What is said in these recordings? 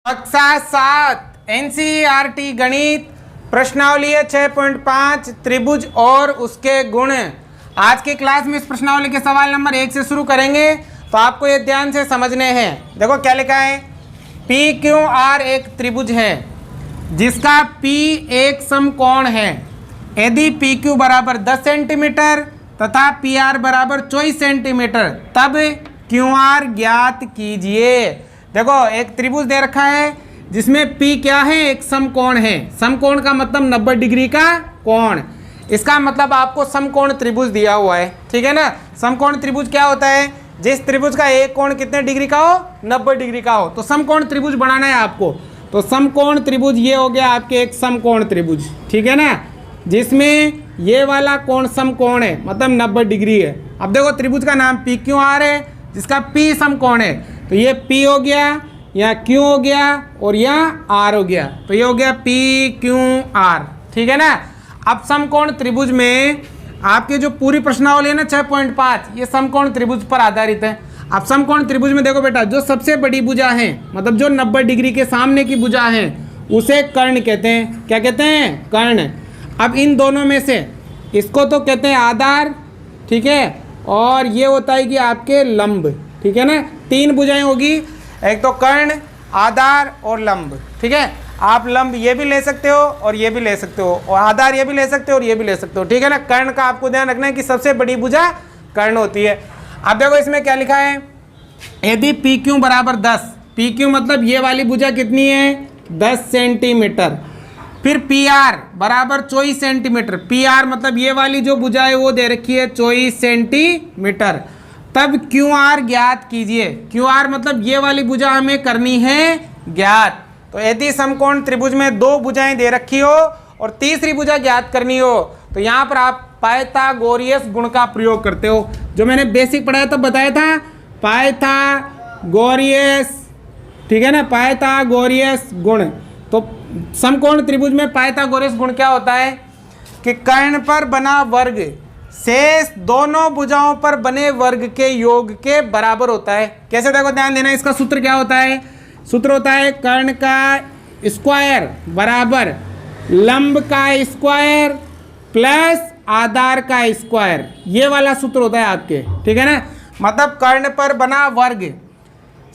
कक्षा 7 एनसीईआरटी गणित प्रश्नावली 6.5 त्रिभुज और उसके गुण। आज की क्लास में इस प्रश्नावली के सवाल नंबर 1 से शुरू करेंगे, तो आपको ये ध्यान से समझने हैं। देखो क्या लिखा है, पी क्यू आर एक त्रिभुज है जिसका पी एक समकोण है। यदि पी क्यू बराबर 10 सेंटीमीटर तथा पी आर बराबर 24 सेंटीमीटर तब क्यू आर ज्ञात कीजिए। देखो एक त्रिभुज दे रखा है जिसमें P क्या है, एक समकोण है। समकोण का मतलब 90 डिग्री का कोण। इसका मतलब आपको समकोण त्रिभुज दिया हुआ है, ठीक है ना। समकोण त्रिभुज क्या होता है, जिस त्रिभुज का एक कोण कितने डिग्री का हो, 90 डिग्री का हो। तो समकोण त्रिभुज बनाना है आपको। तो समकोण त्रिभुज ये हो गया आपके एक समकोण त्रिभुज, ठीक है ना, जिसमें ये वाला कोण समकोण है, मतलब 90 डिग्री है। अब देखो त्रिभुज का नाम पी क्यू आर है जिसका P समकोण है, तो ये P हो गया, यहाँ Q हो गया और यहाँ R हो गया। तो ये हो गया P Q R, ठीक है ना। अब समकोण त्रिभुज में आपके जो पूरी प्रश्नावली है ना 6.5, ये समकोण त्रिभुज पर आधारित है। अब समकोण त्रिभुज में देखो बेटा, जो सबसे बड़ी भुजा है, मतलब जो 90 डिग्री के सामने की भुजा है, उसे कर्ण कहते हैं। क्या कहते हैं, कर्ण। अब इन दोनों में से इसको तो कहते हैं आधार, ठीक है, और ये होता है कि आपके लंब, ठीक है ना। तीन भुजाएं होगी, एक तो कर्ण, आधार और लंब, ठीक है। आप लंब ये भी ले सकते हो और ये भी ले सकते हो, और आधार ये भी ले सकते हो और ये भी ले सकते हो, ठीक है ना। कर्ण का आपको ध्यान रखना है कि सबसे बड़ी भुजा कर्ण होती है। अब देखो इसमें क्या लिखा है, यदि पी क्यू बराबर 10, पी क्यू मतलब ये वाली भुजा कितनी है, 10 सेंटीमीटर। फिर पी आर बराबर 24 सेंटीमीटर, पी आर मतलब ये वाली जो भुजा है वो दे रखी है 24 सेंटीमीटर। तब क्यू आर ज्ञात कीजिए। क्यू आर मतलब ये वाली भुजा हमें करनी है ज्ञात। तो यदि समकोण त्रिभुज में दो भुजाएं दे रखी हो और तीसरी भुजा ज्ञात करनी हो, तो यहाँ पर आप पाइथागोरियस गुण का प्रयोग करते हो। जो मैंने बेसिक पढ़ाया तब बताया था, पाइथागोरियस, ठीक है ना, पाइथागोरियस गुण। तो समकोण त्रिभुज में पाइथागोरस गुण क्या होता है कि कर्ण पर बना वर्ग शेष दोनों भुजाओं पर बने वर्ग के योग के बराबर होता है। कैसे, देखो ध्यान देना, इसका सूत्र क्या होता है, सूत्र होता है कर्ण का स्क्वायर बराबर लंब का स्क्वायर प्लस आधार का स्क्वायर। ये वाला सूत्र होता है आपके, ठीक है ना। मतलब कर्ण पर बना वर्ग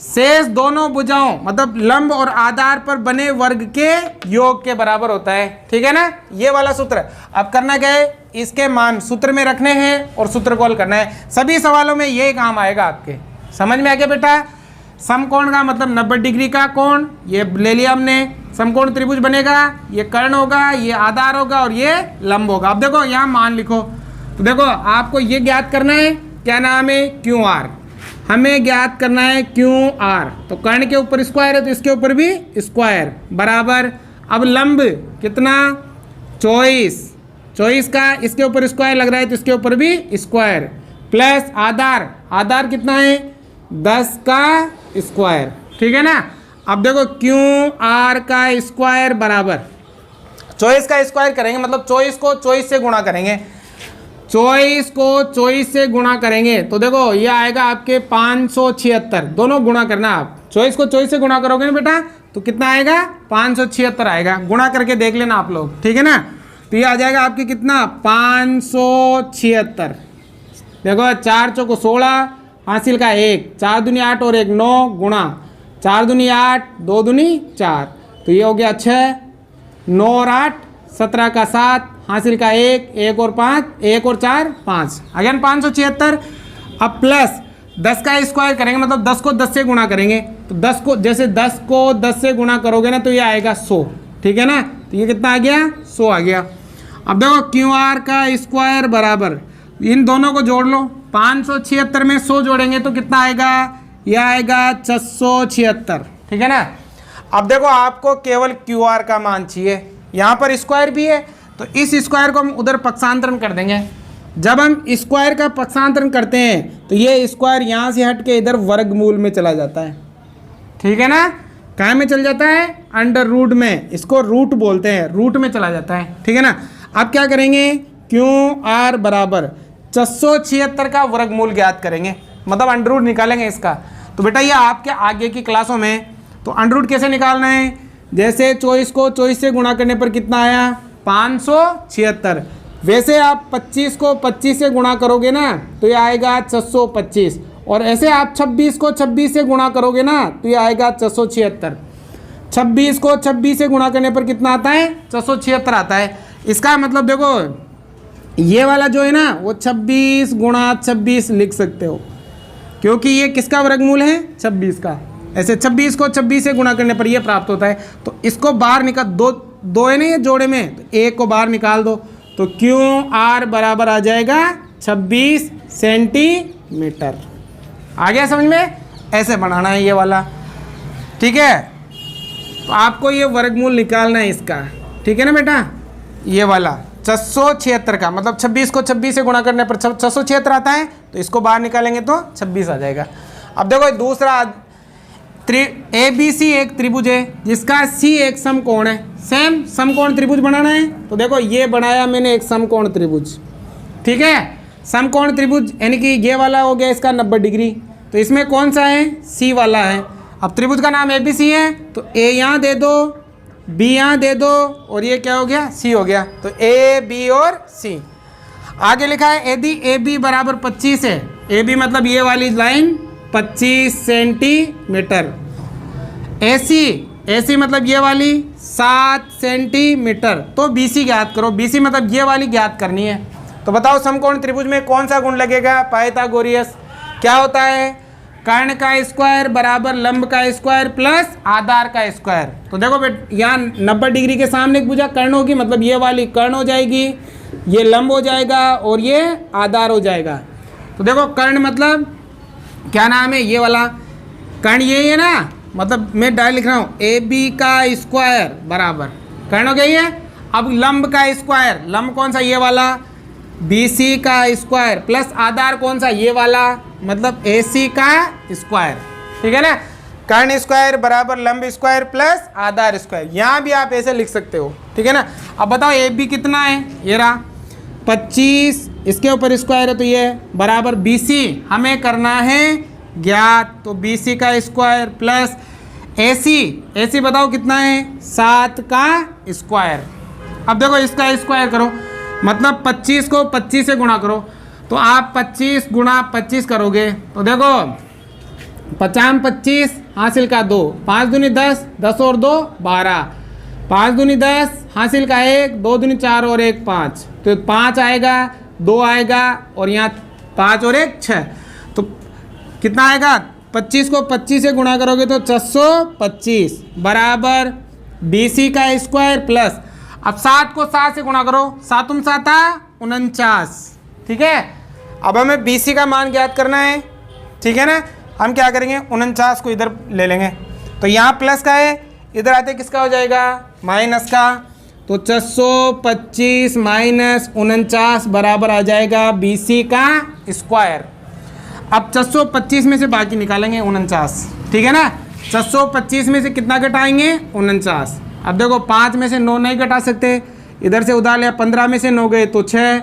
शेष दोनों भुजाओं मतलब लंब और आधार पर बने वर्ग के योग के बराबर होता है, ठीक है ना। ये वाला सूत्र। अब करना क्या है, इसके मान सूत्र में रखने हैं और सूत्र को हल करना है। सभी सवालों में ये काम आएगा आपके। समझ में आ गया बेटा। समकोण का मतलब 90 डिग्री का कोण, ये ले लिया हमने। समकोण त्रिभुज बनेगा, ये कर्ण होगा, ये आधार होगा और ये लंब होगा। अब देखो यहाँ मान लिखो। तो देखो आपको ये ज्ञात करना है, क्या नाम है, क्यू आर। हमें ज्ञात करना है क्यू आर। तो कर्ण के ऊपर स्क्वायर है तो इसके ऊपर भी स्क्वायर बराबर। अब लंब कितना, 24 का इसके ऊपर स्क्वायर लग रहा है तो इसके ऊपर भी स्क्वायर प्लस आधार, आधार कितना है, 10 का स्क्वायर, ठीक है ना। अब देखो क्यू आर का स्क्वायर बराबर 24 का स्क्वायर करेंगे, मतलब 24 को 24 से गुणा करेंगे। 24 को 24 से गुणा करेंगे तो देखो ये आएगा आपके 576। दोनों गुणा करना आप, 24 को 24 से गुणा करोगे ना बेटा तो कितना आएगा, 576 आएगा। गुणा करके देख लेना आप लोग, ठीक है ना। तो ये आ जाएगा आपके कितना, 576। देखो 4 चौको 16, हासिल का 1, 4 दूनी 8 और 1 9 गुणा 4 दूनी 8 2 दूनी 4, तो ये हो गया 6, 9 और 8 17 का 7, हासिल का 1 और 5, 1 और 4 5, अगेन 576। अब प्लस 10 का स्क्वायर करेंगे, मतलब 10 को 10 से गुणा करेंगे। तो 10 को जैसे 10 को 10 से गुणा करोगे ना तो ये आएगा 100, ठीक है ना। तो ये कितना आ गया, 100 आ गया। अब देखो क्यू आर का स्क्वायर बराबर, इन दोनों को जोड़ लो, 576 में 100 जोड़ेंगे तो कितना आएगा, यह आएगा 676, ठीक है ना। अब देखो आपको केवल क्यू आर का मान चाहिए, यहाँ पर स्क्वायर भी है तो इस स्क्वायर को हम उधर पक्षांतरण कर देंगे। जब हम स्क्वायर का पक्षांतरण करते हैं तो ये स्क्वायर यहाँ से हट के इधर वर्गमूल में चला जाता है, ठीक है ना। कहाँ में चल जाता है, अंडर रूट में, इसको रूट बोलते हैं, रूट में चला जाता है, ठीक है ना। अब क्या करेंगे, क्यू आर बराबर 676 का वर्गमूल ज्ञात करेंगे, मतलब अंडर रूट निकालेंगे इसका। तो बेटा ये आपके आगे की क्लासों में तो अंडर रूट कैसे निकालना है, जैसे 24 को 24 से गुणा करने पर कितना आया 576, वैसे आप 25 को 25 से गुणा करोगे ना तो ये आएगा 625, और ऐसे आप 26 को 26 से गुणा करोगे ना तो ये आएगा 676। 26 को 26 से गुणा करने पर कितना आता है 676 आता है। इसका मतलब देखो ये वाला जो है ना वो 26 गुणा 26 लिख सकते हो, क्योंकि ये किसका वर्गमूल है 26 का। ऐसे 26 को 26 से गुणा करने पर ये प्राप्त होता है। तो इसको बाहर निकाल दो है ना ये जोड़े में, तो एक को बाहर निकाल दो तो क्यों आर बराबर आ जाएगा 26 सेंटीमीटर। आ गया समझ में, ऐसे बनाना है ये वाला, ठीक है। तो आपको ये वर्गमूल निकालना है इसका, ठीक है ना बेटा। ये वाला 676 का मतलब 26 को 26 से गुणा करने पर 676 आता है, तो इसको बाहर निकालेंगे तो 26 आ जाएगा। अब देखो दूसरा ABC एक त्रिभुज है जिसका C एक समकोण है। सेम समकोण त्रिभुज बनाना है, तो देखो ये बनाया मैंने एक समकोण त्रिभुज, ठीक है। समकोण त्रिभुज यानी कि ये वाला हो गया इसका 90 डिग्री, तो इसमें कौन सा है C वाला है। अब त्रिभुज का नाम ABC है, तो A यहाँ दे दो, B यहाँ दे दो, और ये क्या हो गया C हो गया। तो A B और C। आगे लिखा है यदि AB बराबर 25 है, AB मतलब ये वाली लाइन 25 सेंटीमीटर, AC मतलब ये वाली 7 सेंटीमीटर, तो BC ज्ञात करो। BC मतलब ये वाली ज्ञात करनी है। तो बताओ समकोण त्रिभुज में कौन सा गुण लगेगा, पाइथागोरियस। क्या होता है, कर्ण का स्क्वायर बराबर लंब का स्क्वायर प्लस आधार का स्क्वायर। तो देखो बेटा यहाँ 90 डिग्री के सामने एक भुजा कर्ण होगी, मतलब ये वाली कर्ण हो जाएगी, ये लंब हो जाएगा और ये आधार हो जाएगा। तो देखो कर्ण मतलब क्या नाम है, ये वाला कर्ण यही है ना, मतलब मैं डायरेक्ट लिख रहा हूँ AB का स्क्वायर बराबर कर्ण हो गई है। अब लंब का स्क्वायर, लंब कौन सा ये वाला, BC का स्क्वायर प्लस आधार कौन सा ये वाला, मतलब AC का स्क्वायर, ठीक है ना। कर्ण स्क्वायर बराबर लंब स्क्वायर प्लस आधार स्क्वायर, यहाँ भी आप ऐसे लिख सकते हो, ठीक है ना। अब बताओ AB कितना है, ये रहा 25, इसके ऊपर स्क्वायर है तो ये बराबर BC हमें करना है ज्ञात, तो BC का स्क्वायर प्लस AC बताओ कितना है 7 का स्क्वायर। अब देखो इसका स्क्वायर करो, मतलब 25 को 25 से गुणा करो, तो आप 25 गुणा 25 करोगे तो देखो 50 25 हासिल का 2, 5 दूनी 10, 10 और 2 12, 5 दूनी 10 हासिल का 1, 2 दूनी 4 और 1 5, तो 5 आएगा, 2 आएगा और यहाँ 5 और 1 6, तो कितना आएगा 25 को 25 से गुणा करोगे तो 625 बराबर BC का स्क्वायर प्लस, अब 7 को 7 से गुणा करो, 7 7 49, ठीक है। अब हमें BC का मान ज्ञात करना है, ठीक है ना। हम क्या करेंगे 49 को इधर ले लेंगे, तो यहाँ प्लस का है, इधर आते किसका हो जाएगा माइनस का, तो 625 माइनस 49 बराबर आ जाएगा BC का स्क्वायर। अब 625 में से बाकी निकालेंगे 49, ठीक है ना। 625 में से कितना घटाएंगे 49। अब देखो 5 में से 9 नहीं घटा सकते, इधर से उधार लिया, 15 में से 9 गए तो 6,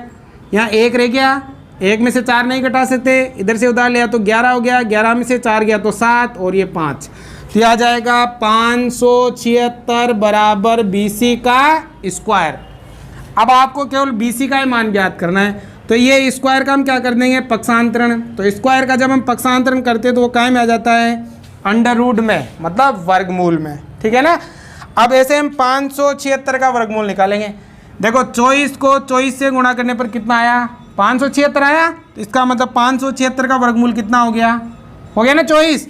यहाँ 1 रह गया, 1 में से 4 नहीं घटा सकते, इधर से उधार लिया तो 11 हो गया, 11 में से 4 गया तो 7 और ये 5, तो आ जाएगा 576 बराबर BC का स्क्वायर। अब आपको केवल BC का ही मान ज्ञात करना है, तो ये स्क्वायर का हम क्या कर देंगे पक्षांतरण। तो स्क्वायर का जब हम पक्षांतरण करते हैं तो वो काय में आ जाता है अंडर रूट में, मतलब वर्गमूल में, ठीक है ना। अब ऐसे हम 576 का वर्गमूल निकालेंगे। देखो 24 को 24 से गुणा करने पर कितना आया 576 आया, तो इसका मतलब 576 का वर्गमूल कितना हो गया ना 24।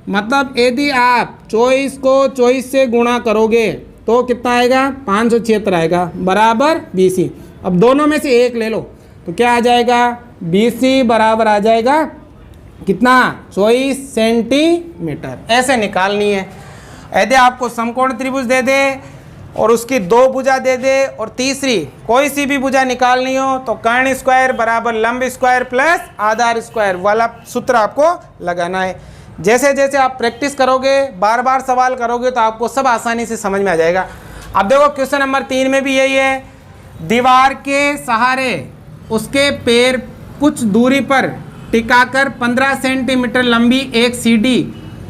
मतलब यदि आप 24 को 24 से गुणा करोगे तो कितना आएगा 576 आएगा बराबर BC। अब दोनों में से एक ले लो तो क्या आ जाएगा BC बराबर आ जाएगा कितना 24 सेंटीमीटर। ऐसे निकालनी है। यदि आपको समकोण त्रिभुज दे दे और उसकी 2 भुजा दे दे और तीसरी कोई सी भी भुजा निकालनी हो तो कर्ण स्क्वायर बराबर लंब स्क्वायर प्लस आधार स्क्वायर वाला सूत्र आपको लगाना है। जैसे जैसे आप प्रैक्टिस करोगे बार बार सवाल करोगे तो आपको सब आसानी से समझ में आ जाएगा। अब देखो क्वेश्चन नंबर 3 में भी यही है, दीवार के सहारे उसके पैर कुछ दूरी पर टिकाकर 15 सेंटीमीटर लंबी एक सीढ़ी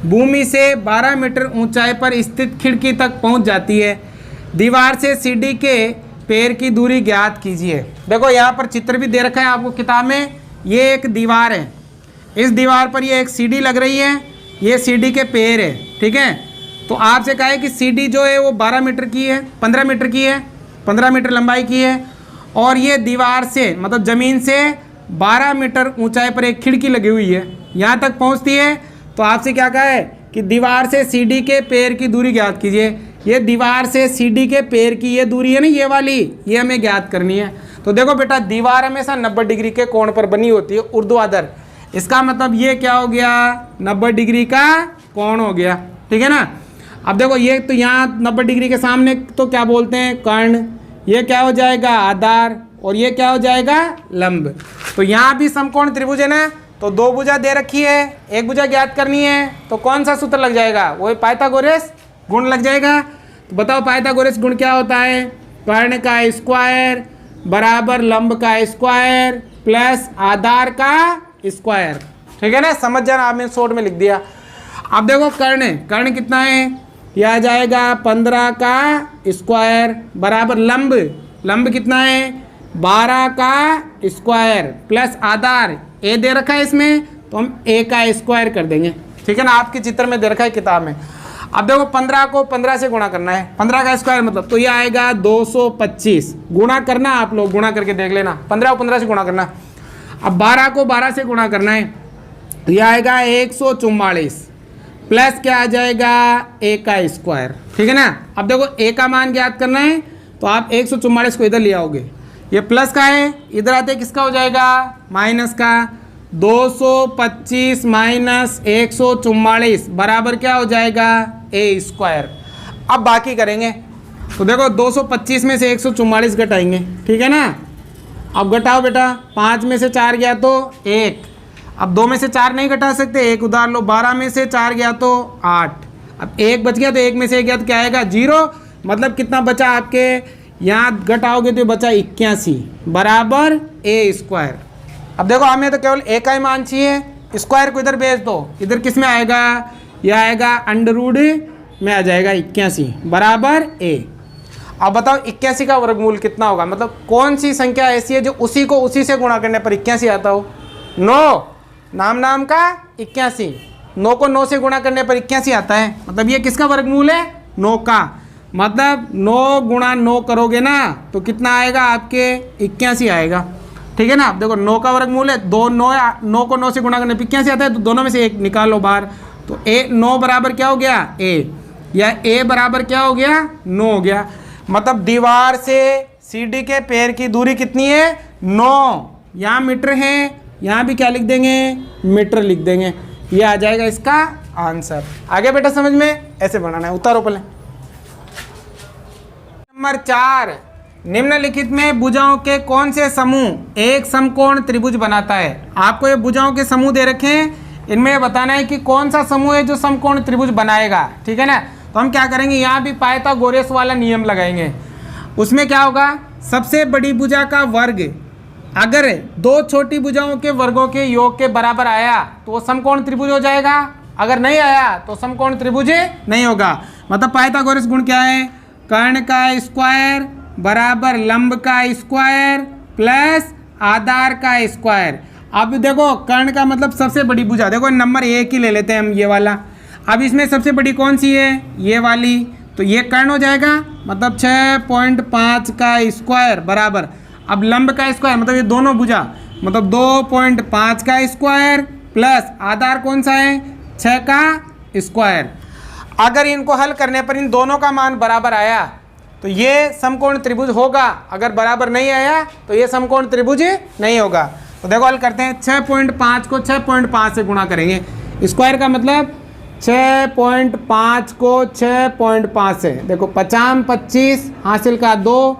भूमि से 12 मीटर ऊंचाई पर स्थित खिड़की तक पहुंच जाती है। दीवार से सीढ़ी के पैर की दूरी ज्ञात कीजिए। देखो यहाँ पर चित्र भी दे रखा है आपको किताब में। ये एक दीवार है, इस दीवार पर ये एक सीढ़ी लग रही है, ये सीढ़ी के पैर है, ठीक है। तो आपसे कहा है कि सीढ़ी जो है वो 12 मीटर की है, 15 मीटर की है, 15 मीटर लंबाई की है, और ये दीवार से मतलब ज़मीन से 12 मीटर ऊंचाई पर एक खिड़की लगी हुई है, यहाँ तक पहुँचती है। तो आपसे क्या कहा है कि दीवार से सीढ़ी के पैर की दूरी ज्ञात कीजिए। ये दीवार से सीढ़ी के पैर की ये दूरी है ना, ये वाली, ये हमें ज्ञात करनी है। तो देखो बेटा, दीवार हमेशा 90 डिग्री के कोण पर बनी होती है, ऊर्ध्वाधर। इसका मतलब ये क्या हो गया, 90 डिग्री का कोण हो गया, ठीक है ना। अब देखो ये तो यहाँ 90 डिग्री के सामने तो क्या बोलते हैं, कर्ण। ये क्या हो जाएगा, आधार, और ये क्या हो जाएगा, लंब। तो यहाँ भी समकोण त्रिभुज है ना, तो दो भुजा दे रखी है, एक भुजा ज्ञात करनी है, तो कौन सा सूत्र लग जाएगा, वही पाइथागोरस गुण लग जाएगा। तो बताओ पाइथागोरस गुण क्या होता है, कर्ण का स्क्वायर बराबर लंब का स्क्वायर प्लस आधार का स्क्वायर, ठीक है ना। समझ जाना, आपने शॉर्ट में लिख दिया। अब देखो कर्ण कितना है, यह आ जाएगा 15 का स्क्वायर बराबर लंब कितना है, 12 का स्क्वायर प्लस आधार ए दे रखा है इसमें, तो हम ए का स्क्वायर कर देंगे, ठीक है ना। आपके चित्र में दे रखा है किताब में। अब देखो 15 को 15 से गुणा करना है, 15 का स्क्वायर मतलब, तो ये आएगा 225। गुणा करना, आप लोग गुणा करके देख लेना, 15 को 15 से गुणा करना। अब 12 को 12 से गुणा करना है, तो ये आएगा 144 प्लस क्या आ जाएगा, ए का स्क्वायर, ठीक है ना। अब देखो ए का मान ज्ञात करना है, तो आप 144 को इधर ले आओगे, ये प्लस का है, इधर आते किसका हो जाएगा, माइनस का। 225 माइनस 144 बराबर क्या हो जाएगा, ए स्क्वायर। अब बाकी करेंगे, तो देखो 225 में से 144 घटाएंगे, ठीक है ना। अब घटाओ बेटा, 5 में से 4 गया तो 1, अब 2 में से 4 नहीं घटा सकते, 1 उधार लो। 12 में से 4 गया तो 8, अब 1 बच गया तो 1 में से 1 गया तो क्या आएगा, 0। मतलब कितना बचा आपके, यहाँ घटाओगे तो बचा 81 बराबर ए स्क्वायर। अब देखो हमें तो केवल ए का ही मान चाहिए, स्क्वायर को इधर भेज दो, इधर किस में आएगा, यह आएगा अंडररूट में आ जाएगा 81 बराबर ए। अब बताओ 81 का वर्गमूल कितना होगा, मतलब कौन सी संख्या ऐसी है जो उसी को उसी से गुणा करने पर 81 आता हो। 9, नाम का 81, 9 को 9 से गुणा करने पर 81 आता है, मतलब ये किसका वर्गमूल है, 9 का। मतलब 9 गुणा 9 करोगे ना तो कितना आएगा आपके, 81 आएगा, ठीक है ना। अब देखो 9 का वर्गमूल है 2, 9 को 9 से गुणा करने पर 81 आता है, तो दोनों में से एक निकालो बाहर, तो 9 बराबर क्या हो गया, ए, या ए बराबर क्या हो गया, 9 हो गया। मतलब दीवार से सीढ़ी के पैर की दूरी कितनी है, 9। यहाँ मीटर है, यहाँ भी क्या लिख देंगे, मीटर लिख देंगे, ये आ जाएगा इसका आंसर। आगे बेटा समझ में ऐसे बनाना है, उतारो पहले। नंबर 4, निम्नलिखित में भुजाओं के कौन से समूह एक समकोण त्रिभुज बनाता है। आपको ये भुजाओं के समूह दे रखे हैं, इनमें बताना है कि कौन सा समूह है जो समकोण त्रिभुज बनाएगा, ठीक है ना। तो हम क्या करेंगे, यहाँ भी पाइथागोरस वाला नियम लगाएंगे। उसमें क्या होगा, सबसे बड़ी भुजा का वर्ग अगर 2 छोटी भुजाओं के वर्गों के योग के बराबर आया तो वो समकोण त्रिभुज हो जाएगा, अगर नहीं आया तो समकोण त्रिभुज नहीं होगा। मतलब पाइथागोरस गुण क्या है, कर्ण का स्क्वायर बराबर लंब का स्क्वायर प्लस आधार का स्क्वायर। अब देखो कर्ण का मतलब सबसे बड़ी भुजा, देखो नंबर 1 ही ले लेते हैं हम, ये वाला। अब इसमें सबसे बड़ी कौन सी है, ये वाली, तो ये कर्ण हो जाएगा, मतलब 6.5 का स्क्वायर बराबर, अब लंब का स्क्वायर मतलब ये दोनों भुजा, मतलब 2.5 का स्क्वायर प्लस आधार कौन सा है, 6 का स्क्वायर। अगर इनको हल करने पर इन दोनों का मान बराबर आया तो ये समकोण त्रिभुज होगा, अगर बराबर नहीं आया तो ये समकोण त्रिभुज नहीं होगा। तो देखो हल करते हैं, 6.5 को 6.5 से गुणा करेंगे, स्क्वायर का मतलब 6.5 को 6.5 से, देखो 50 25 हासिल का 2,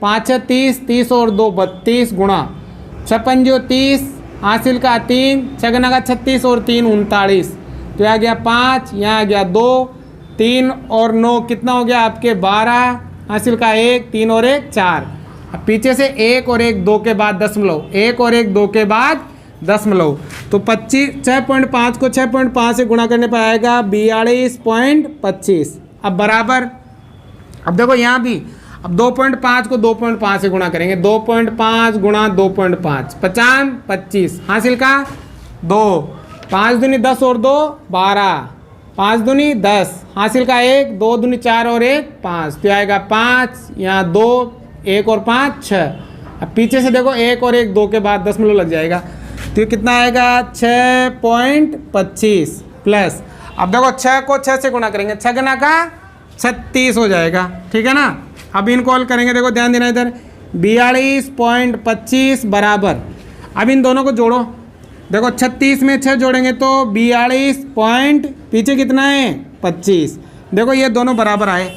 5 30, 30 और 2 32 गुणा 56 जो 30 हासिल का 3, 6 का 36 और 3 39, तो आ गया 5, यहाँ आ गया 2, 3 और 9 कितना हो गया आपके 12 हासिल का 1, 3 और 1 4। अब पीछे से 1 और 1 2 के बाद दशमलव, 1 और 1 2 के बाद दशमलव। तो 6.5 को 6.5 से गुणा करने पर आएगा 42.25। अब बराबर, अब देखो यहाँ भी, अब 2.5 को 2.5 से गुणा करेंगे, 2.5 गुणा 2.5 50 25 हासिल का 2, 5 दूनी 10 और 2 12, 5 दूनी 10 हासिल का 1, 2 दूनी 4 और 1 5, तो आएगा 5, यहाँ 2 1 और 5 6। अब पीछे से देखो 1 और 1 2 के बाद दशमलव लग जाएगा, तो ये कितना आएगा 6.25 प्लस, अब देखो 6 को 6 से गुणा करेंगे, 6 गुना का 36 हो जाएगा, ठीक है ना। अब इनको हल करेंगे, देखो ध्यान देना इधर, 42.25 बराबर, अब इन दोनों को जोड़ो, देखो 36 में 6 जोड़ेंगे तो 42 पॉइंट पीछे कितना है 25। देखो ये दोनों बराबर आए,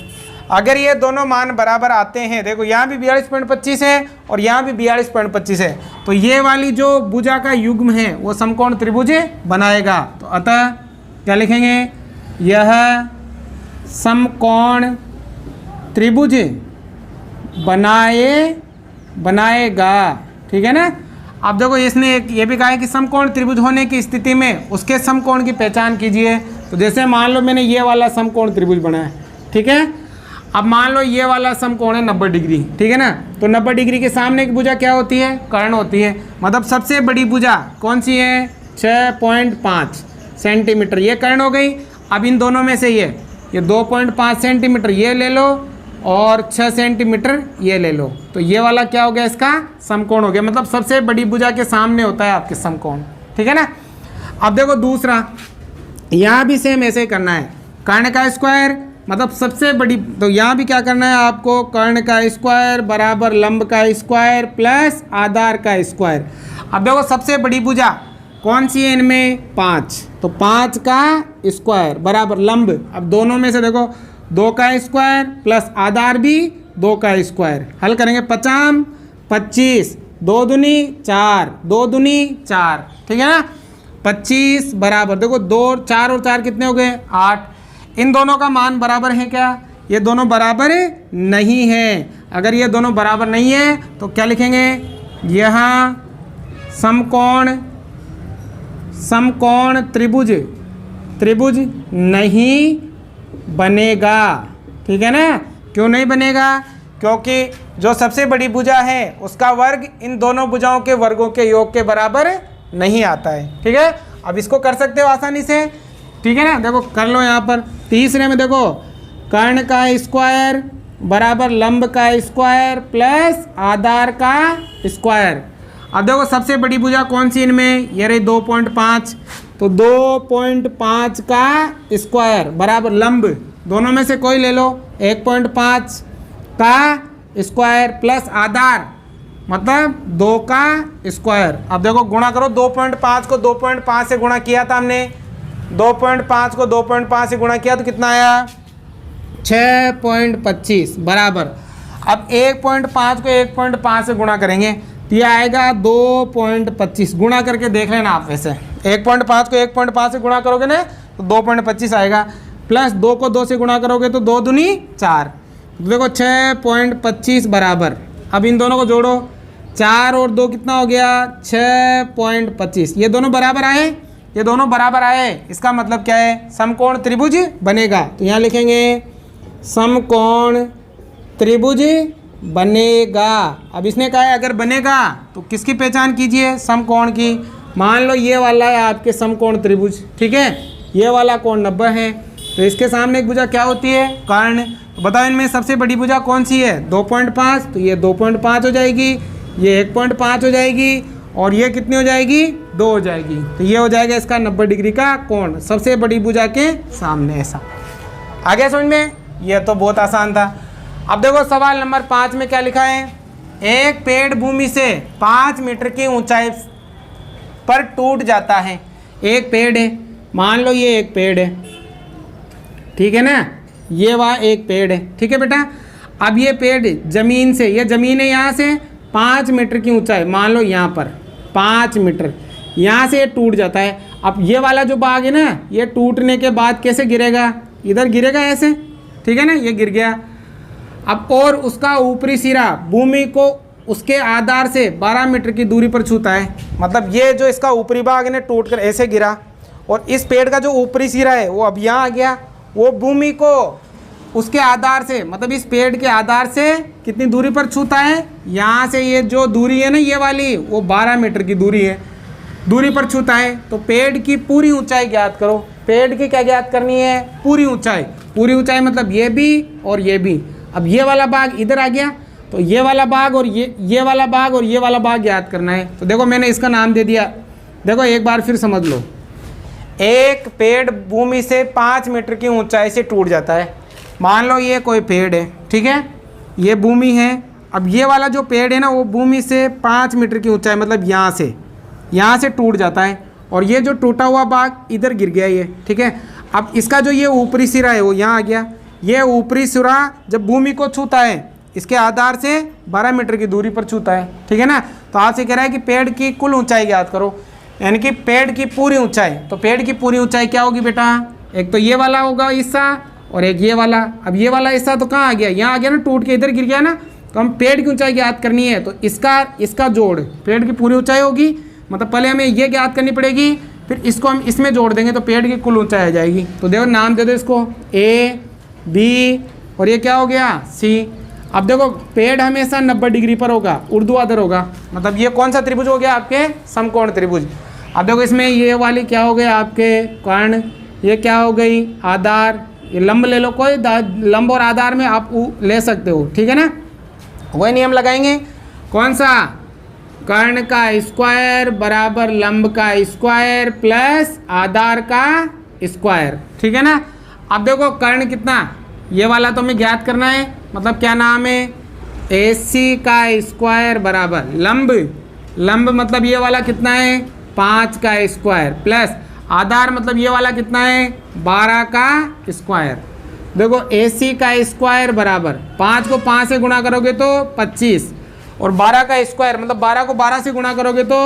अगर ये दोनों मान बराबर आते हैं, देखो यहाँ भी 42.25 है और यहाँ भी 42.25 है, तो ये वाली जो भुजा का युग्म है वो समकोण त्रिभुज बनाएगा। तो अतः क्या लिखेंगे, यह समकोण त्रिभुज बनाएगा, ठीक है ना। अब देखो इसने एक ये भी कहा है कि समकोण त्रिभुज होने की स्थिति में उसके समकोण की पहचान कीजिए। तो जैसे मान लो मैंने ये वाला समकोण त्रिभुज बनाया, ठीक है। अब मान लो ये वाला समकोण है 90 डिग्री, ठीक है ना। तो 90 डिग्री के सामने की भुजा क्या होती है, कर्ण होती है, मतलब सबसे बड़ी भुजा कौन सी है 6.5 सेंटीमीटर, ये कर्ण हो गई। अब इन दोनों में से ये 2.5 सेंटीमीटर ये ले लो और 6 सेंटीमीटर ये ले लो, तो ये वाला क्या हो गया, इसका समकोण हो गया, मतलब सबसे बड़ी भुजा के सामने होता है आपके समकोण, ठीक है ना। अब देखो दूसरा, यहाँ भी सेम ऐसे ही करना है, कर्ण का स्क्वायर मतलब सबसे बड़ी, तो यहाँ भी क्या करना है आपको, कर्ण का स्क्वायर बराबर लंब का स्क्वायर प्लस आधार का स्क्वायर। अब देखो सबसे बड़ी भुजा कौन सी है इनमें 5, तो 5 का स्क्वायर बराबर लंब, अब दोनों में से देखो 2 का स्क्वायर प्लस आधार भी 2 का स्क्वायर, हल करेंगे 50 25, 2 दूनी 4, 2 दूनी 4, ठीक है ना। 25 बराबर, देखो 2 4 और 4 कितने हो गए 8। इन दोनों का मान बराबर है क्या, ये दोनों बराबर नहीं है। अगर ये दोनों बराबर नहीं है तो क्या लिखेंगे, यहाँ समकोण त्रिभुज नहीं बनेगा, ठीक है ना। क्यों नहीं बनेगा, क्योंकि जो सबसे बड़ी भुजा है उसका वर्ग इन दोनों भुजाओं के वर्गों के योग के बराबर नहीं आता है, ठीक है। अब इसको कर सकते हो आसानी से, ठीक है ना। देखो कर लो यहाँ पर, तीसरे में देखो कर्ण का स्क्वायर बराबर लंब का स्क्वायर प्लस आधार का स्क्वायर। अब देखो सबसे बड़ी भुजा कौन सी इनमें, ये रही 2.5, तो 2.5 का स्क्वायर बराबर लंब, दोनों में से कोई ले लो, 1.5 का स्क्वायर प्लस आधार मतलब 2 का स्क्वायर। अब देखो गुणा करो, 2.5 को 2.5 से गुणा किया था हमने, 2.5 को 2.5 से गुणा किया तो कितना आया 6.25 बराबर। अब 1.5 को 1.5 से गुणा करेंगे तो ये आएगा 2.25, गुणा करके देख लेना आप, वैसे 1.5 को 1.5 से गुणा करोगे ना तो 2.25 आएगा, प्लस 2 को 2 से गुणा करोगे तो 2 दूनी 4, देखो 6.25 बराबर। अब इन दोनों को जोड़ो, 4 और 2 कितना हो गया 6.25, ये दोनों बराबर आए, ये दोनों बराबर आए, इसका मतलब क्या है समकोण त्रिभुज बनेगा। तो यहाँ लिखेंगे समकोण त्रिभुज बनेगा। अब इसने कहा है अगर बनेगा तो किसकी पहचान कीजिए, समकोण की। मान लो ये वाला है आपके समकोण त्रिभुज, ठीक है, ये वाला कोण 90 है, तो इसके सामने एक भुजा क्या होती है कर्ण। तो बताओ इनमें सबसे बड़ी भुजा कौन सी है 2.5, तो ये 2.5 हो जाएगी, ये 1.5 हो जाएगी और ये कितनी हो जाएगी 2 हो जाएगी, तो ये हो जाएगा इसका 90 डिग्री का कोण सबसे बड़ी भुजा के सामने। ऐसा आ गया समझ में, ये तो बहुत आसान था। अब देखो सवाल नंबर 5 में क्या लिखा है, एक पेड़ भूमि से 5 मीटर की ऊंचाई पर टूट जाता है। एक पेड़ है, मान लो ये एक पेड़ है, ठीक है ना, ये वहाँ एक पेड़ है, ठीक है बेटा। अब ये पेड़ जमीन से, ये जमीन है यहाँ से 5 मीटर की ऊंचाई, मान लो यहाँ पर 5 मीटर, यहाँ से ये टूट जाता है। अब ये वाला जो भाग है ना, ये टूटने के बाद कैसे गिरेगा, इधर गिरेगा ऐसे, ठीक है ना, ये गिर गया। अब और उसका ऊपरी सिरा भूमि को उसके आधार से 12 मीटर की दूरी पर छूता है। मतलब ये जो इसका ऊपरी भाग ने टूट कर ऐसे गिरा और इस पेड़ का जो ऊपरी सिरा है वो अब यहाँ आ गया, वो भूमि को उसके आधार से, मतलब इस पेड़ के आधार से कितनी दूरी पर छूता है, यहाँ से ये जो दूरी है ना ये वाली, वो 12 मीटर की दूरी है, दूरी पर छूता है। तो पेड़ की पूरी ऊंचाई ज्ञात करो। पेड़ की क्या ज्ञात करनी है? पूरी ऊंचाई। पूरी ऊंचाई मतलब ये भी और ये भी। अब ये वाला भाग इधर आ गया, तो ये वाला भाग और ये वाला भाग और ये वाला भाग ज्ञात करना है। तो देखो मैंने इसका नाम दे दिया। देखो एक बार फिर समझ लो, एक पेड़ भूमि से 5 मीटर की ऊंचाई से टूट जाता है। मान लो ये कोई पेड़ है, ठीक है, ये भूमि है। अब ये वाला जो पेड़ है ना वो भूमि से 5 मीटर की ऊंचाई, मतलब यहाँ से टूट जाता है और ये जो टूटा हुआ भाग इधर गिर गया ये, ठीक है। अब इसका जो ये ऊपरी सिरा है वो यहाँ आ गया। ये ऊपरी सिरा जब भूमि को छूता है इसके आधार से 12 मीटर की दूरी पर छूता है, ठीक है ना। तो आपसे कह रहा है कि पेड़ की कुल ऊंचाई ज्ञात करो, यानी कि पेड़ की पूरी ऊंचाई। तो पेड़ की पूरी ऊंचाई क्या होगी बेटा? एक तो ये वाला होगा हिस्सा और एक ये वाला। अब ये वाला हिस्सा तो कहाँ आ गया? यहाँ आ गया ना, टूट के इधर गिर गया ना। तो हम पेड़ की ऊंचाई ज्ञात करनी है, तो इसका जोड़ पेड़ की पूरी ऊंचाई होगी। मतलब पहले हमें ये ज्ञात करनी पड़ेगी, फिर इसको हम इसमें जोड़ देंगे तो पेड़ की कुल ऊंचाई आ जाएगी। तो देखो नाम दे दो इसको A, B और ये क्या हो गया C। अब देखो पेड़ हमेशा 90 डिग्री पर होगा, ऊर्ध्वाधर होगा। मतलब ये कौन सा त्रिभुज हो गया? आपके समकोण त्रिभुज। अब देखो इसमें ये वाली क्या हो गया आपके कर्ण, ये क्या हो गई आधार। ये लंब ले लो, कोई लंब और आधार में आप ले सकते हो, ठीक है ना। वही नियम लगाएंगे, कौन सा? कर्ण का स्क्वायर बराबर लंब का स्क्वायर प्लस आधार का स्क्वायर, ठीक है ना। अब देखो कर्ण कितना, ये वाला तो हमें ज्ञात करना है। मतलब क्या नाम है? AC का स्क्वायर बराबर लंब मतलब ये वाला कितना है? 5 का स्क्वायर प्लस आधार मतलब ये वाला कितना है? 12 का स्क्वायर। देखो AC का स्क्वायर बराबर 5 को 5 से गुणा करोगे तो 25 और 12 का स्क्वायर मतलब 12 को 12 से गुणा करोगे तो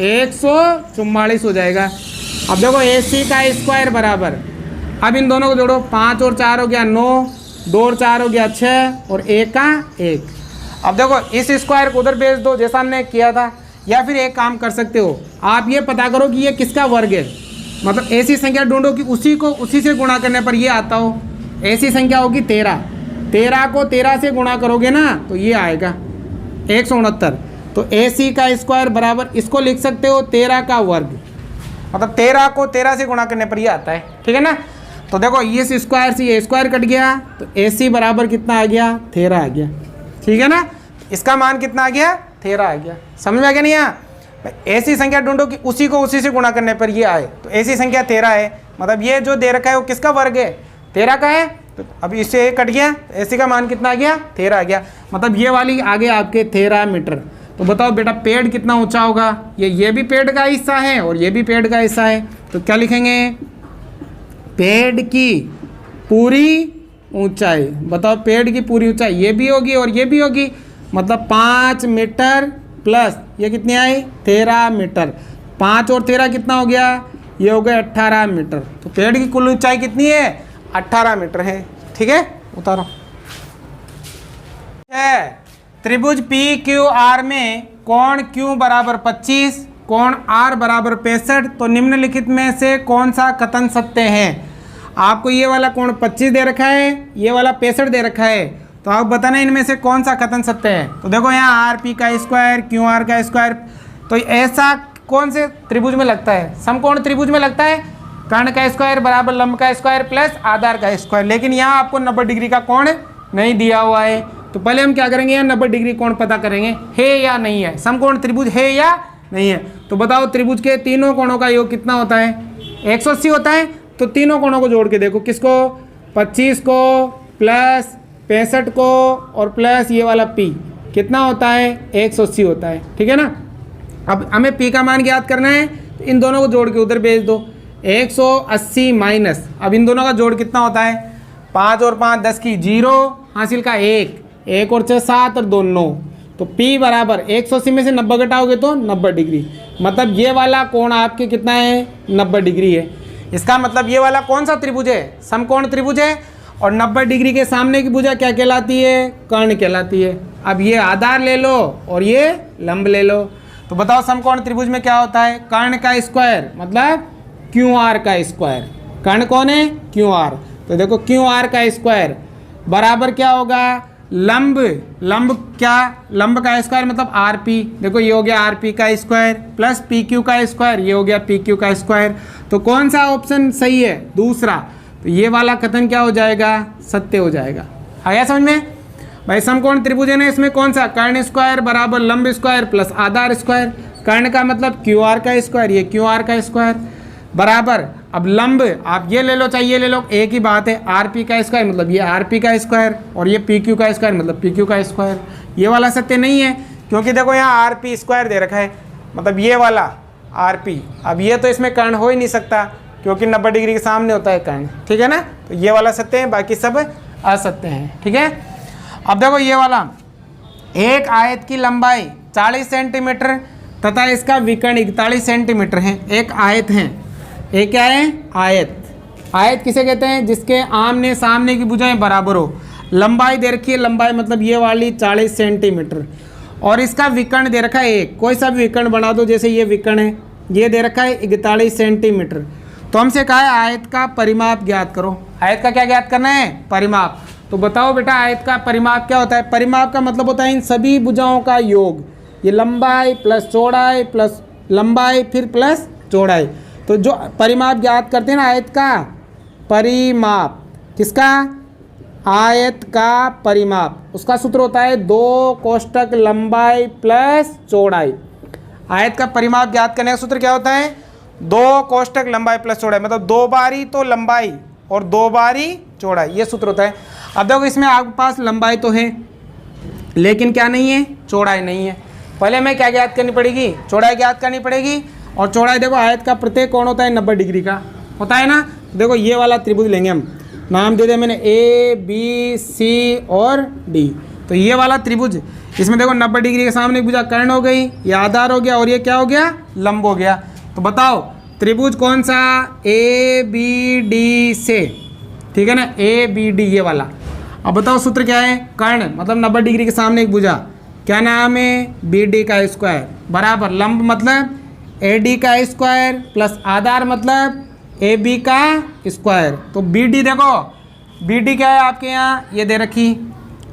144 हो जाएगा। अब देखो AC का स्क्वायर बराबर, अब इन दोनों को जोड़ो, 5 और 4 हो गया 9, 2 और 4 हो गया 6 और 1 का 1। अब देखो इस स्क्वायर को उधर भेज दो जैसा हमने किया था, या फिर एक काम कर सकते हो, आप ये पता करो कि ये किसका वर्ग है। मतलब ऐसी संख्या ढूंढो कि उसी से गुणा करने पर ये आता हो। ऐसी संख्या होगी 13 को 13 से गुणा करोगे ना तो ये आएगा 169। तो AC का स्क्वायर बराबर इसको लिख सकते हो 13 का वर्ग, मतलब 13 को 13 से गुणा करने पर ये आता है, ठीक है ना। तो देखो इस स्क्वायर से ये स्क्वायर कट गया तो AC बराबर कितना आ गया? 13 आ गया, ठीक है ना। इसका मान कितना आ गया? 13 आ गया। समझ में आ गया नहीं? यहाँ ऐसी संख्या ढूंढो कि उसी से गुणा करने पर ये आए। तो ऐसी संख्या 13 है, मतलब ये जो दे रखा है वो किसका वर्ग है? 13 का है। तो अब इससे कट गया, AC का मान कितना आ गया? 13 आ गया। मतलब ये वाली आगे आपके 13 मीटर। तो बताओ बेटा पेड़ कितना ऊंचा होगा? ये भी पेड़ का हिस्सा है और ये भी पेड़ का हिस्सा है। तो क्या लिखेंगे? पेड़ की पूरी ऊंचाई। बताओ पेड़ की पूरी ऊंचाई ये भी होगी और ये भी होगी, मतलब 5 मीटर प्लस ये कितनी आई? 13 मीटर। 5 और 13 कितना हो गया? ये हो गया 18 मीटर। तो पेड़ की कुल ऊंचाई कितनी है? 18 मीटर है, ठीक है। उतारो। त्रिभुज PQR में कोण Q बराबर 25, कोण R बराबर 65। तो निम्नलिखित में से कौन सा कथन सत्य है? आपको ये वाला कोण 25 दे रखा है, ये वाला 65 दे रखा है। तो आप बताना इनमें से कौन सा कथन सत्य है। तो देखो यहाँ RP का स्क्वायर QR का स्क्वायर, तो ऐसा कौन से त्रिभुज में लगता है? समकोण त्रिभुज में लगता है। कर्ण का स्क्वायर बराबर लंब का स्क्वायर प्लस आधार का स्क्वायर। लेकिन यहाँ आपको 90 डिग्री का कोण नहीं दिया हुआ है। तो पहले हम क्या करेंगे? यहाँ 90 डिग्री कोण पता करेंगे है या नहीं है, समकोण त्रिभुज है या नहीं है। तो बताओ त्रिभुज के तीनों कोणों का योग कितना होता है? 180 होता है। तो तीनों कोणों को जोड़ के देखो, किसको? 25 को प्लस 65 को और प्लस ये वाला P कितना होता है? 180 होता है, ठीक है ना। अब हमें P का मान ज्ञात करना है, तो इन दोनों को जोड़ के उधर भेज दो। 180 माइनस, अब इन दोनों का जोड़ कितना होता है? 5 और 5 10 की 0, हासिल का 1 और 6 7 और 2 9। तो P बराबर 180 में से 90 घटाओगे तो 90 डिग्री। मतलब ये वाला कोण आपके कितना है? 90 डिग्री है। इसका मतलब ये वाला कौन सा त्रिभुज है? समकोण त्रिभुज है। और 90 डिग्री के सामने की भुजा क्या कहलाती है? कर्ण कहलाती है। अब ये आधार ले लो और ये लंब ले लो, तो बताओ समकोण त्रिभुज में क्या होता है? कर्ण का स्क्वायर मतलब QR का स्क्वायर। कर्ण कौन है? QR। तो देखो QR का स्क्वायर बराबर क्या होगा? लंब। लंब क्या? लंब का स्क्वायर मतलब RP। देखो ये हो गया RP का स्क्वायर प्लस PQ का स्क्वायर, ये हो गया PQ का स्क्वायर। तो कौन सा ऑप्शन सही है? दूसरा। तो ये वाला कथन क्या हो जाएगा? सत्य हो जाएगा। आया समझ में? भाई समकोण त्रिभुज है ना, इसमें कौन सा? कर्ण स्क्वायर बराबर लंब स्क्वायर प्लस आधार स्क्वायर। कर्ण का मतलब QR का स्क्वायर, ये QR का स्क्वायर बराबर। अब लंब आप ये ले लो चाहे ये ले लो, एक ही बात है। RP का स्क्वायर मतलब ये RP का स्क्वायर और ये PQ का स्क्वायर मतलब PQ का स्क्वायर। ये वाला सत्य नहीं है क्योंकि देखो यहाँ RP स्क्वायर दे रखा है, मतलब ये वाला RP। अब ये तो इसमें कर्ण हो ही नहीं सकता क्योंकि 90 डिग्री के सामने होता है कर्ण, ठीक है ना। तो ये वाला सत्य है, बाकी सब असत्य हैं, ठीक है। अब देखो ये वाला, एक आयत की लंबाई 40 सेंटीमीटर तथा इसका विकर्ण 41 सेंटीमीटर है। एक आयत है, एक क्या है? आयत। आयत किसे कहते हैं? जिसके आमने सामने की भुजाएं बराबर हो। लंबाई दे रखी है, लंबाई मतलब ये वाली 40 सेंटीमीटर, और इसका विकर्ण दे रखा है एक। कोई सा भी विकर्ण बना दो, जैसे ये विकर्ण है, ये दे रखा है 41 सेंटीमीटर। तो हमसे कहा है आयत का परिमाप ज्ञात करो। आयत का क्या ज्ञात करना है? परिमाप। तो बताओ बेटा आयत का परिमाप क्या होता है? परिमाप का मतलब होता है इन सभी भुजाओं का योग। ये लंबाई प्लस चौड़ाई प्लस लंबाई फिर प्लस चौड़ाई। तो जो परिमाप ज्ञात करते हैं ना आयत का परिमाप, किसका? आयत का परिमाप, उसका सूत्र होता है 2 कोष्टक लंबाई प्लस चौड़ाई। आयत का परिमाप ज्ञात करने का सूत्र क्या होता है? 2 कोष्टक लंबाई प्लस चौड़ाई, मतलब 2 बारी तो लंबाई और 2 बारी चौड़ाई, ये सूत्र होता है। अब देखो इसमें आपके पास लंबाई तो है लेकिन क्या नहीं है? चौड़ाई नहीं है। पहले हमें क्या ज्ञात करनी पड़ेगी? चौड़ाई ज्ञात करनी पड़ेगी। और चौड़ाई देखो आयत का प्रत्येक कोण होता है 90 डिग्री का, होता है ना। देखो ये वाला त्रिभुज लेंगे हम, नाम दे दिया मैंने ABC और D। तो ये वाला त्रिभुज, इसमें देखो 90 डिग्री के सामने भुजा कर्ण हो गई, ये आधार हो गया और ये क्या हो गया? लंब हो गया। तो बताओ त्रिभुज कौन सा? ABD से, ठीक है ना, ABD ये वाला। अब बताओ सूत्र क्या है? कर्ण मतलब 90 डिग्री के सामने एक भुजा, क्या नाम है? BD का स्क्वायर बराबर लंब मतलब AD का स्क्वायर प्लस आधार मतलब AB का स्क्वायर। तो BD देखो, BD क्या है आपके यहाँ? ये दे रखी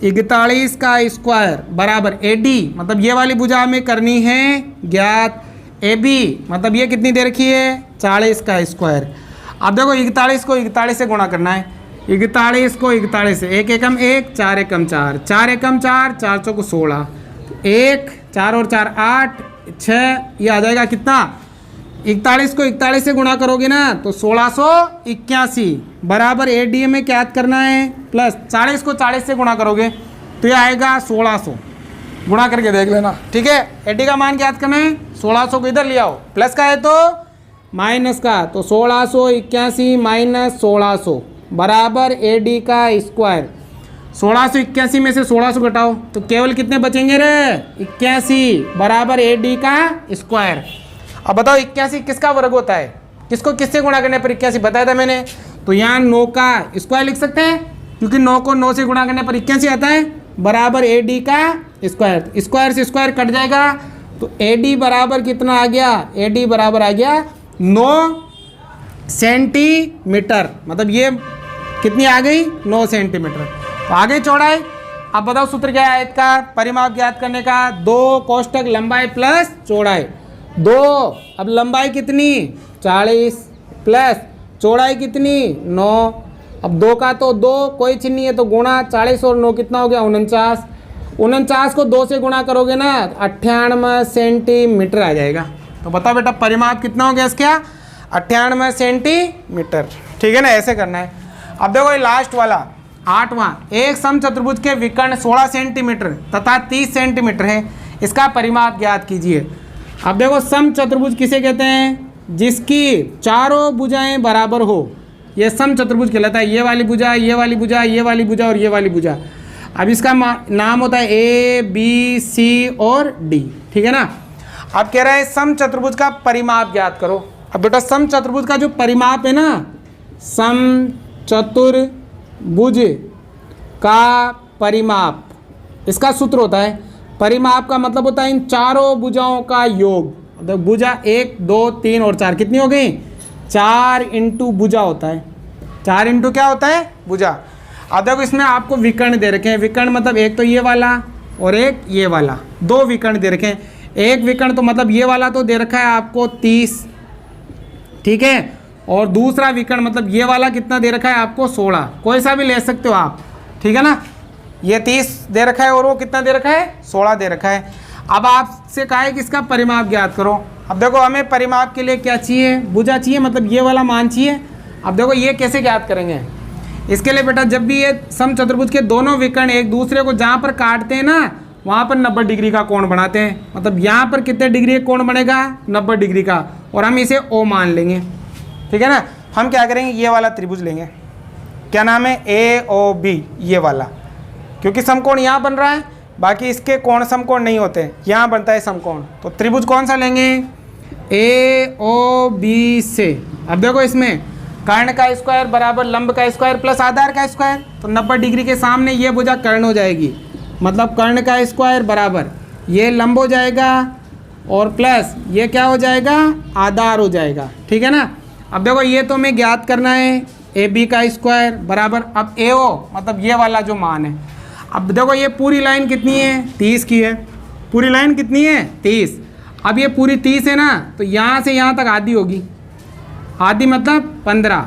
41 का स्क्वायर बराबर AD मतलब ये वाली भुजा हमें करनी है ज्ञात। AB मतलब ये कितनी दे रखी है? 40 का स्क्वायर। अब देखो 41 को 41 से गुणा करना है, 41 को 41 से, 1 एकम 1, 4 एकम 4, 4 एकम 4, 4 चौको 16, 1 4 और 4 8 6, ये आ जाएगा कितना? 41 को 41 से गुणा करोगे ना तो 1681 बराबर AD में क्या याद करना है? प्लस 40 को 40 से गुणा करोगे तो ये आएगा 1600। गुणा करके देख लेना, ठीक है। AD का मान क्या याद करना है? 1600 को इधर ले आओ, प्लस का है तो माइनस का, तो 1681 माइनस 1600 बराबर AD का स्क्वायर। 1681 में से 1600 घटाओ तो केवल कितने बचेंगे रे? 81 बराबर AD का स्क्वायर। अब बताओ 81 किसका वर्ग होता है? किसको किससे गुणा करने पर 81 बताया था मैंने। तो यहाँ 9 का स्क्वायर लिख सकते हैं क्योंकि 9 को 9 से गुणा करने पर 81 आता है बराबर AD का स्क्वायर। स्क्वायर से स्क्वायर कट जाएगा तो AD बराबर कितना आ गया? AD बराबर आ गया 9 सेंटीमीटर, मतलब ये कितनी आ गई? 9 सेंटीमीटर। तो आ गई चौड़ाई। अब बताओ सूत्र क्या है आयत का परिमाप ज्ञात करने का? 2 कोष्टक लंबाई प्लस चौड़ाई। 2, अब लंबाई कितनी? 40 प्लस चौड़ाई कितनी? 9। अब 2 का तो 2 कोई चिन्ह नहीं है तो गुणा 40 और 9 कितना हो गया? 49। 49 को 2 से गुणा करोगे ना 98 सेंटीमीटर आ जाएगा। तो बताओ बेटा परिमाप कितना हो गया इसका? 98 सेंटीमीटर, ठीक है ना। ऐसे करना है। अब देखो ये लास्ट वाला 8वां, एक समचतुर्भुज के विकर्ण 16 सेंटीमीटर तथा 30 सेंटीमीटर है, इसका परिमाप ज्ञात कीजिए। अब देखो समचतुर्भुज किसे कहते हैं? जिसकी चारों भुजाएं बराबर हो, ये समचतुर्भुज कहलाता है। ये वाली भुजा, ये वाली भुजा, ये वाली भुजा और ये वाली भुजा। अब इसका नाम होता है ABC और D, ठीक है ना। अब कह रहा है समचतुर्भुज का परिमाप ज्ञात करो। अब बेटा समचतुर्भुज का जो परिमाप है ना, समचतुर्भुज भुज का परिमाप, इसका सूत्र होता है, परिमाप का मतलब होता है इन चारों भुजाओं का योग। मतलब भुजा 1 2 3 और 4 कितनी हो गई? 4 इंटू भुजा होता है। 4 इंटू क्या होता है? भुजा। अब देखो इसमें आपको विकर्ण दे रखे हैं। विकर्ण मतलब एक तो ये वाला और एक ये वाला, 2 विकर्ण दे रखे हैं। एक विकर्ण तो मतलब ये वाला तो दे रखा है आपको 30, ठीक है, और दूसरा विकर्ण मतलब ये वाला कितना दे रखा है आपको 16। कोई सा भी ले सकते हो आप, ठीक है ना। ये 30 दे रखा है और वो कितना दे रखा है? 16 दे रखा है। अब आपसे कहा है कि इसका परिमाप ज्ञात करो। अब देखो हमें परिमाप के लिए क्या चाहिए? भुजा चाहिए, मतलब ये वाला मान चाहिए। अब देखो ये कैसे ज्ञात करेंगे? इसके लिए बेटा जब भी ये समचतुर्भुज के दोनों विकर्ण एक दूसरे को जहाँ पर काटते हैं ना, वहाँ पर 90 डिग्री का कोण बनाते हैं। मतलब यहाँ पर कितने डिग्री का कोण बनेगा? 90 डिग्री का, और हम इसे O मान लेंगे, ठीक है ना। हम क्या करेंगे? ये वाला त्रिभुज लेंगे, क्या नाम है? AOB, ये वाला, क्योंकि समकोण यहाँ बन रहा है, बाकी इसके कोण समकोण नहीं होते, यहाँ बनता है समकोण। तो त्रिभुज कौन सा लेंगे? AOB से। अब देखो इसमें कर्ण का स्क्वायर बराबर लंब का स्क्वायर प्लस आधार का स्क्वायर, तो 90 डिग्री के सामने ये भुजा कर्ण हो जाएगी। मतलब कर्ण का स्क्वायर बराबर ये लंब हो जाएगा और प्लस ये क्या हो जाएगा? आधार हो जाएगा, ठीक है ना। अब देखो ये तो हमें ज्ञात करना है AB का स्क्वायर बराबर, अब AO मतलब ये वाला जो मान है। अब देखो ये पूरी लाइन कितनी है? 30 की है। पूरी लाइन कितनी है? 30। अब ये पूरी 30 है ना, तो यहाँ से यहाँ तक आधी होगी, आधी मतलब 15,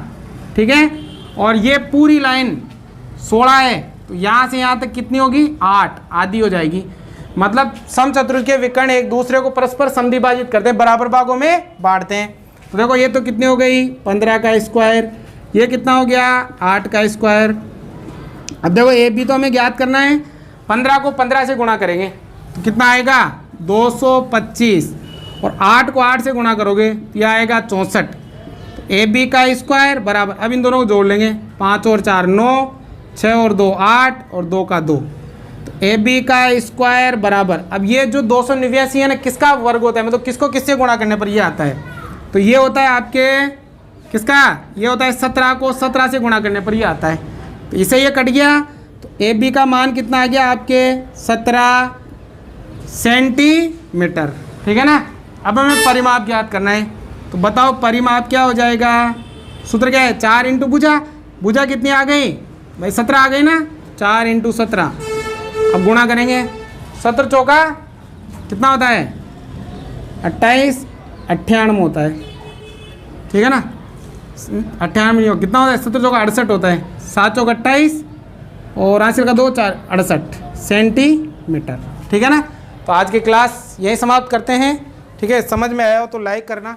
ठीक है। और ये पूरी लाइन 16 है, तो यहाँ से यहाँ तक कितनी होगी? 8, आधी हो जाएगी। मतलब समचतुर्भुज के विकर्ण एक दूसरे को परस्पर समद्विभाजित करते हैं, बराबर भागों में बांटते हैं। तो देखो ये तो कितनी हो गई? 15 का स्क्वायर, ये कितना हो गया? 8 का स्क्वायर। अब देखो AB तो हमें ज्ञात करना है, 15 को 15 से गुणा करेंगे तो कितना आएगा? 225, और 8 को 8 से गुणा करोगे तो यह आएगा 64। तो AB का स्क्वायर बराबर, अब इन दोनों को जोड़ लेंगे, 5 और 4 9, 6 और 2 8, और 2 का 2। तो AB का स्क्वायर बराबर, अब ये जो 289 है ना, किसका वर्ग होता है? मतलब किसको किससे गुणा करने पर ये आता है? तो ये होता है आपके किसका? ये होता है 17 को 17 से गुणा करने पर ये आता है। तो इसे ये कट गया, तो AB का मान कितना आ गया आपके? 17 सेंटीमीटर, ठीक है ना। अब हमें परिमाप ज्ञात करना है, तो बताओ परिमाप क्या हो जाएगा? सूत्र क्या है? 4 इंटू भुजा। भुजा कितनी आ गई भाई? 17 आ गई ना। 4 इंटू 17, अब गुणा करेंगे। 17 चौका कितना होता है? 28 98 होता है, ठीक है ना। 98 कितना होता है? 17 चौका 68 होता है। 7 चौका 28 और आंसर का 2 4 68 सेंटीमीटर, ठीक है ना। तो आज की क्लास यही समाप्त करते हैं, ठीक है। समझ में आया हो तो लाइक करना।